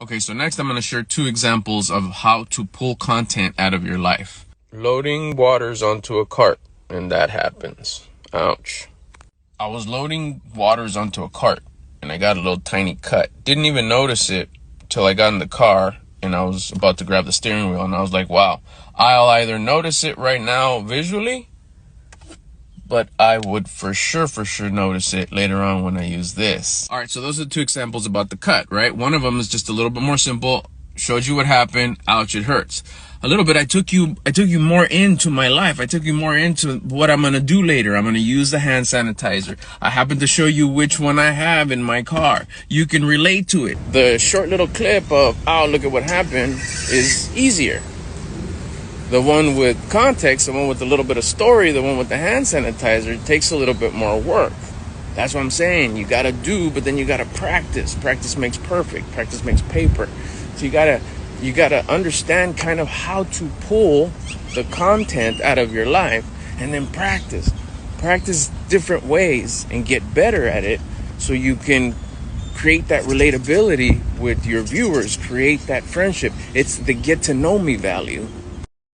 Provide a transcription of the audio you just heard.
Okay, so next I'm going to share two examples of how to pull content out of your life. Loading waters onto a cart, and that happens. Ouch. I was loading waters onto a cart, and I got a little tiny cut. Didn't even notice it till I got in the car, and I was about to grab the steering wheel, and I was like, wow, I'll either notice it right now visually, but I would for sure notice it later on when I use this. All right, so those are the two examples about the cut, right? One of them is just a little bit more simple, showed you what happened, ouch, it hurts. A little bit, I took you more into my life. I took you more into what I'm gonna do later. I'm gonna use the hand sanitizer. I happen to show you which one I have in my car. You can relate to it. The short little clip of, oh, look at what happened is easier. The one with context, the one with a little bit of story, the one with the hand sanitizer takes a little bit more work. That's what I'm saying. You gotta do, but then you gotta practice. Practice makes perfect. Practice makes paper. So you gotta understand kind of how to pull the content out of your life and then practice. Practice different ways and get better at it so you can create that relatability with your viewers, create that friendship. It's the get to know me value.